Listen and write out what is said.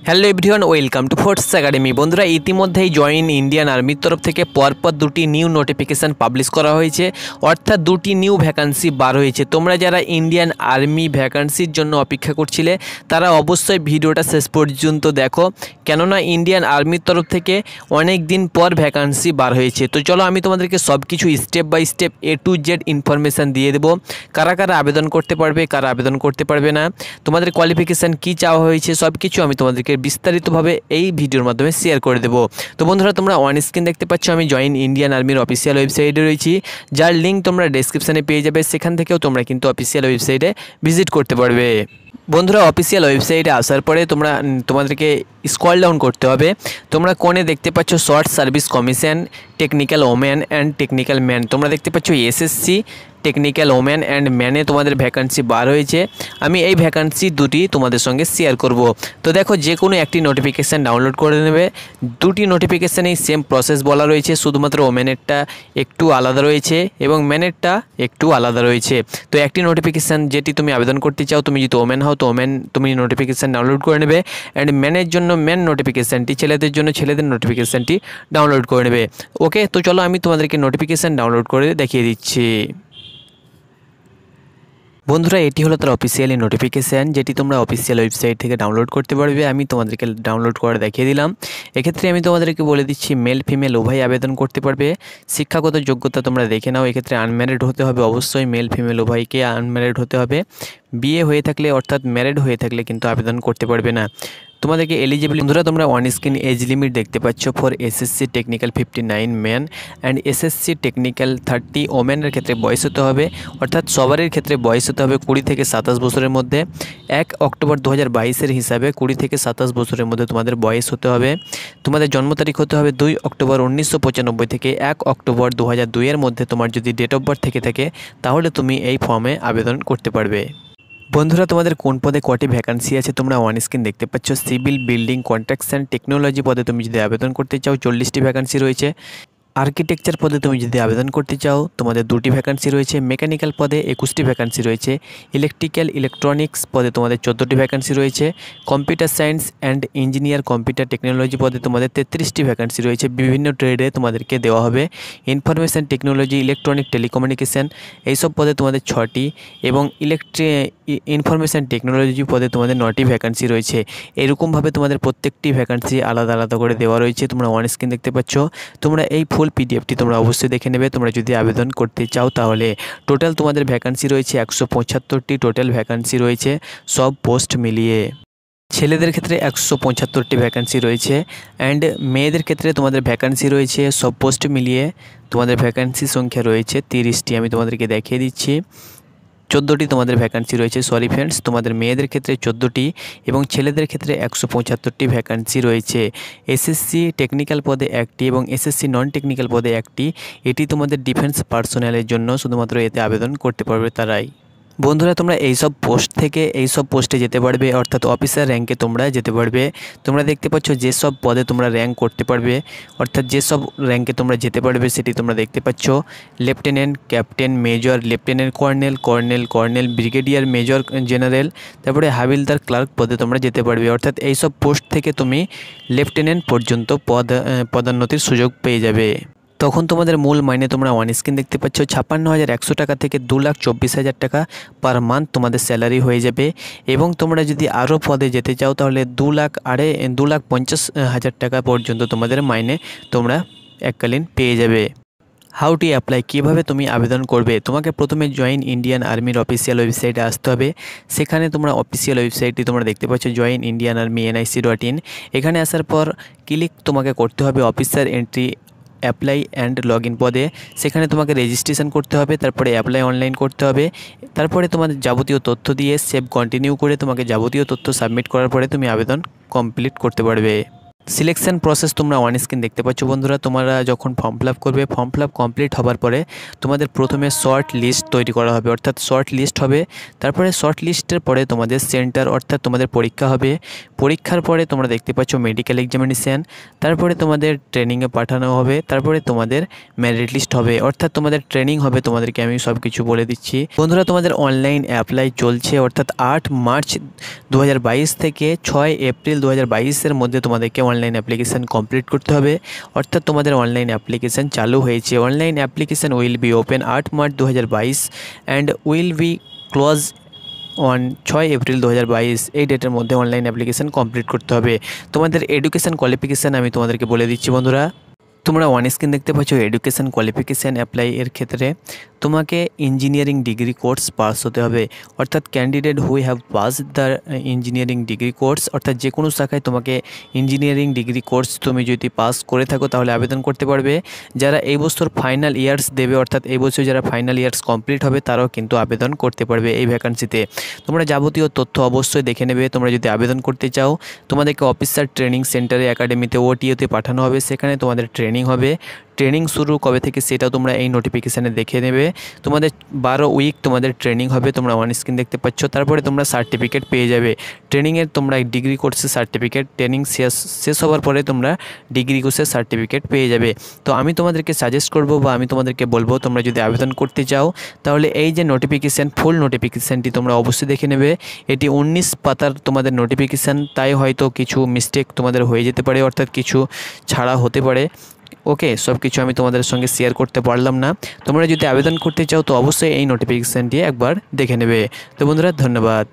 Hello everyone, welcome to force academy. বন্ধুরা, ইতিমধ্যেই join Indian আর্মির তরফ থেকে পরপর দুটি নিউ নোটিফিকেশান পাবলিশ করা হয়েছে, অর্থাৎ দুটি নিউ ভ্যাকান্সি বার হয়েছে। তোমরা যারা ইন্ডিয়ান আর্মি ভ্যাকান্সির জন্য অপেক্ষা করছিলে তারা অবশ্যই ভিডিওটা শেষ পর্যন্ত দেখো, কেননা ইন্ডিয়ান আর্মির তরফ থেকে অনেক দিন পর ভ্যাকান্সি বার হয়েছে। তো চলো আমি তোমাদেরকে সব কিছু step by step A to Z information দিয়ে দেবো। কারা কারা আবেদন করতে পারবে, কারা আবেদন করতে পারবে না, তোমাদের কোয়ালিফিকেশান কী চাওয়া হয়েছে, সব কিছু আমি তোমাদেরকে বিস্তারিতভাবে এই ভিডিওর মাধ্যমে শেয়ার করে দেবো। তো বন্ধুরা, তোমরা অন স্ক্রিন দেখতে পাচ্ছ আমি জয়েন ইন্ডিয়ান আর্মির অফিসিয়াল ওয়েবসাইটে রয়েছি, যার লিঙ্ক তোমরা ডেসক্রিপশানে পেয়ে যাবে। সেখান থেকেও তোমরা কিন্তু অফিসিয়াল ওয়েবসাইটে ভিজিট করতে পারবে। বন্ধুরা, অফিসিয়াল ওয়েবসাইটে আসার পরে তোমাদেরকে স্ক্রল ডাউন করতে হবে। তোমরা কোণে দেখতে পাচ্ছ short service commission, technical women and technical man. তোমরা দেখতে পাচ্ছ এসএসসি টেকনিক্যাল ওমেন অ্যান্ড ম্যানে তোমাদের ভ্যাকান্সি বার হয়েছে। আমি এই ভ্যাকান্সি দুটি তোমাদের সঙ্গে শেয়ার করব। তো দেখো, যে কোনো একটি নোটিফিকেশান ডাউনলোড করে নেবে। দুটি নোটিফিকেশানেই সেম প্রসেস বলা রয়েছে, শুধুমাত্র ওমেনেরটা একটু আলাদা রয়েছে এবং ম্যানেরটা একটু আলাদা রয়েছে। তো একটি নোটিফিকেশান যেটি তুমি আবেদন করতে চাও, তুমি যদি ওমেন হও তো ওমেন তুমি নোটিফিকেশান ডাউনলোড করে নেবে, অ্যান্ড ম্যানের জন্য ম্যান নোটিফিকেশানটি, ছেলেদের জন্য ছেলেদের নোটিফিকেশানটি ডাউনলোড করে নেবে। ওকে, তো চলো আমি তোমাদেরকে নোটিফিকেশান ডাউনলোড করে দেখিয়ে দিচ্ছি। বন্ধুরা, এটি হলো তার অফিসিয়ালি নোটিফিকেশান, যেটি তোমরা অফিসিয়াল ওয়েবসাইট থেকে ডাউনলোড করতে পারবে। আমি তোমাদেরকে ডাউনলোড করে দেখিয়ে দিলাম। এক্ষেত্রে আমি তোমাদেরকে বলে দিচ্ছি, মেল ফিমেল উভয় আবেদন করতে পারবে। শিক্ষাগত যোগ্যতা তোমরা দেখে নাও। এক্ষেত্রে আনম্যারিড হতে হবে, অবশ্যই মেল ফিমেল উভয়কে আনম্যারিড হতে হবে। বিয়ে হয়ে থাকলে অর্থাৎ ম্যারিড হয়ে থাকলে কিন্তু আবেদন করতে পারবে না। তোমাদেরকে এলিজিবল, বন্ধুরা তোমরা অন স্ক্রিন এজ লিমিট দেখতে পাচ্ছ for SSC technical 59 man and SSC technical 30 ওমেনের ক্ষেত্রে বয়স হতে হবে, অর্থাৎ সবারের ক্ষেত্রে বয়স হতে হবে 20 থেকে 27 বছরের মধ্যে। 1 অক্টোবর 2022-এর হিসাবে 20 থেকে 27 বছরের মধ্যে তোমাদের বয়স হতে হবে। তোমাদের জন্ম তারিখ হতে হবে 2 অক্টোবর 1995 থেকে 1 অক্টোবর 2002-এর মধ্যে। তোমার যদি ডেট অফ বার্থ থেকে থাকে তাহলে তুমি এই ফর্মে আবেদন করতে পারবে। বন্ধুরা, তোমাদের কোন পদে কটি ভ্যাকান্সি আছে তোমরা অন স্ক্রিন দেখতে পাচ্ছ। সিভিল, বিল্ডিং, কনস্ট্রাকশন, টেকনোলজি পদে তুমি যদি আবেদন করতে চাও 40টি ভ্যাকান্সি রয়েছে। আর্কিটেকচার পদে তুমি যদি আবেদন করতে চাও তোমাদের 2টি ভ্যাকান্সি রয়েছে। মেকানিক্যাল পদে 21টি ভ্যাকান্সি রয়েছে। ইলেকট্রিক্যাল ইলেকট্রনিক্স পদে তোমাদের 14টি ভ্যাকান্সি রয়েছে। Computer science and engineer computer technology পদে তোমাদের 33টি ভ্যাকান্সি রয়েছে। বিভিন্ন ট্রেডে তোমাদেরকে দেওয়া হবে। ইনফরমেশান টেকনোলজি, ইলেকট্রনিক টেলিকমিউনিকেশান এইসব পদে তোমাদের 6টি এবং ইনফরমেশান টেকনোলজি পদে তোমাদের 9টি ভ্যাকান্সি রয়েছে। এরকমভাবে তোমাদের প্রত্যেকটি ভ্যাকান্সি আলাদা আলাদা করে দেওয়া রয়েছে। তোমরা অন স্ক্রিন দেখতে পাচ্ছ। তোমরা এই ফুল পিডিএফটি তোমরা অবশ্যই দেখে নেবে তোমরা যদি আবেদন করতে চাও। তাহলে টোটাল তোমাদের ভ্যাকান্সি রয়েছে 175টি টোটাল ভ্যাকান্সি রয়েছে সব পোস্ট মিলিয়ে। ছেলেদের ক্ষেত্রে 175টি ভ্যাকান্সি রয়েছে অ্যান্ড মেয়েদের ক্ষেত্রে তোমাদের ভ্যাকান্সি রয়েছে সব পোস্ট মিলিয়ে তোমাদের ভ্যাকান্সি সংখ্যা রয়েছে 30টি। আমি তোমাদেরকে দেখিয়ে দিচ্ছি। 14টি তোমাদের ভ্যাকান্সি রয়েছে, সরি ফ্রেন্ডস, তোমাদের মেয়েদের ক্ষেত্রে 14টি এবং ছেলেদের ক্ষেত্রে 175টি ভ্যাকান্সি রয়েছে। এসএসসি টেকনিক্যাল পদে 1টি এবং এসএসসি নন টেকনিক্যাল পদে 1টি। এটি তোমাদের ডিফেন্স পার্সোনালের জন্য, শুধুমাত্র এতে আবেদন করতে পারবে তারাই। বন্ধুরা, তোমরা এইসব পোস্ট থেকে এইসব পোস্টে যেতে পারবে, অর্থাৎ অফিসার র্যাঙ্কে তোমরা যেতে পারবে। তোমরা দেখতে পাচ্ছ যেসব পদে তোমরা র্যাঙ্ক করতে পারবে, অর্থাৎ যেসব র্যাঙ্কে তোমরা যেতে পারবে সেটি তোমরা দেখতে পাচ্ছ। Lieutenant, captain, major, lieutenant colonel, colonel, brigadier, major general, তারপরে হাবিলদার, ক্লার্ক পদে তোমরা যেতে পারবে। অর্থাৎ এইসব পোস্ট থেকে তুমি লেফটেন্যান্ট পর্যন্ত পদোন্নতির সুযোগ পেয়ে যাবে। তখন তোমাদের মূল মাইনে তোমরা অন স্ক্রিন দেখতে পাচ্ছ 56,100 টাকা থেকে 2,24,000 টাকা পার মান্থ তোমাদের স্যালারি হয়ে যাবে। এবং তোমরা যদি আরও পদে যেতে চাও তাহলে 2,50,000 টাকা পর্যন্ত তোমাদের মাইনে তোমরা এককালীন পেয়ে যাবে। হাউ টু অ্যাপ্লাই, কীভাবে তুমি আবেদন করবে? তোমাকে প্রথমে জয়েন ইন্ডিয়ান আর্মির অফিসিয়াল ওয়েবসাইটে আসতে হবে। সেখানে তোমরা অফিসিয়াল ওয়েবসাইটটি তোমরা দেখতে পাচ্ছ জয়েন ইন্ডিয়ান আর্মি nic.in। এখানে আসার পর ক্লিক তোমাকে করতে হবে officer entry apply and log in পদে। সেখানে তোমাকে রেজিস্ট্রেশন করতে হবে, তারপরে অ্যাপ্লাই অনলাইন করতে হবে। তারপরে তোমাদের যাবতীয় তথ্য দিয়ে সেভ কন্টিনিউ করে তোমাকে যাবতীয় তথ্য সাবমিট করার পরে তুমি আবেদন কমপ্লিট করতে পারবে। সিলেকশন প্রসেস তোমরা অন স্ক্রিন দেখতে পাচ্ছ বন্ধুরা। তোমরা যখন ফর্ম ফিল আপ করবে, ফর্ম ফিল আপ কমপ্লিট হওয়ার পরে তোমাদের প্রথমে শর্ট লিস্ট তৈরি করা হবে, অর্থাৎ শর্ট লিস্ট হবে। তারপরে শর্ট লিস্টের পরে তোমাদের সেন্টার অর্থাৎ তোমাদের পরীক্ষা হবে। পরীক্ষার পরে তোমরা দেখতে পাচ্ছ মেডিকেল এক্সামিনেশান, তারপরে তোমাদের ট্রেনিংয়ে পাঠানো হবে, তারপরে তোমাদের মেরিট লিস্ট হবে, অর্থাৎ তোমাদের ট্রেনিং হবে। তোমাদেরকে আমি সব কিছু বলে দিচ্ছি বন্ধুরা। তোমাদের অনলাইন অ্যাপ্লাই চলছে, অর্থাৎ 8 মার্চ 2022 থেকে 6 এপ্রিল 2022-এর মধ্যে তোমাদেরকে অনলাইন অ্যাপ্লিকেশান কমপ্লিট করতে হবে, অর্থাৎ তোমাদের অনলাইন অ্যাপ্লিকেশান চালু হয়েছে। Online application will be open 8 March 2022 and will be close on 6 April 2022। এই ডেটের মধ্যে অনলাইন অ্যাপ্লিকেশান কমপ্লিট করতে হবে। তোমাদের এডুকেশান কোয়ালিফিকেশান আমি তোমাদেরকে বলে দিচ্ছি বন্ধুরা। তোমরা অন স্ক্রিন দেখতে পাচ্ছ এডুকেশান কোয়ালিফিকেশান অ্যাপ্লাই এর ক্ষেত্রে তোমাকে ইঞ্জিনিয়ারিং ডিগ্রি কোর্স পাস হতে হবে, অর্থাৎ candidate who have pass the engineering degree course, অর্থাৎ যে কোনো শাখায় তোমাকে ইঞ্জিনিয়ারিং ডিগ্রি কোর্স তুমি যদি পাস করে থাকো তাহলে আবেদন করতে পারবে। যারা এই বছর ফাইনাল ইয়ার্স দেবে, অর্থাৎ এই বছর যারা ফাইনাল ইয়ার্স কমপ্লিট হবে তারাও কিন্তু আবেদন করতে পারবে এই ভ্যাকান্সিতে। তোমরা যাবতীয় তথ্য অবশ্যই দেখে নেবে। তোমরা যদি আবেদন করতে চাও তোমাদেরকে অফিসার ট্রেনিং সেন্টারে একাডেমিতে ওটিওতে পাঠানো হবে, সেখানে তোমাদের ট্রেনিং হবে। ট্রেনিং শুরু কবে থেকে সেটাও তোমরা এই নোটিফিকেশানে দেখে নেবে। তোমাদের 12 উইক তোমাদের ট্রেনিং হবে, তোমরা অন স্ক্রিন দেখতে পাচ্ছ। তারপরে তোমরা সার্টিফিকেট পেয়ে যাবে ট্রেনিংয়ের। তোমরা ডিগ্রি কোর্সের সার্টিফিকেট, ট্রেনিং শেষ হওয়ার পরে তোমরা ডিগ্রি কোর্সের সার্টিফিকেট পেয়ে যাবে। তো আমি তোমাদেরকে সাজেস্ট করব বা আমি তোমাদেরকে বলবো, তোমরা যদি আবেদন করতে চাও তাহলে এই যে নোটিফিকেশান, ফুল নোটিফিকেশানটি তোমরা অবশ্যই দেখে নেবে। এটি 19 পাতার তোমাদের নোটিফিকেশান, তাই হয়তো কিছু মিস্টেক তোমাদের হয়ে যেতে পারে, অর্থাৎ কিছু ছাড়া হতে পারে। ওকে, সব কিছু আমি তোমাদের সঙ্গে শেয়ার করতে পারলাম না। তোমরা যদি আবেদন করতে চাও তো অবশ্যই এই নোটিফিকেশানটি একবার দেখে নেবে। তো বন্ধুরা, ধন্যবাদ।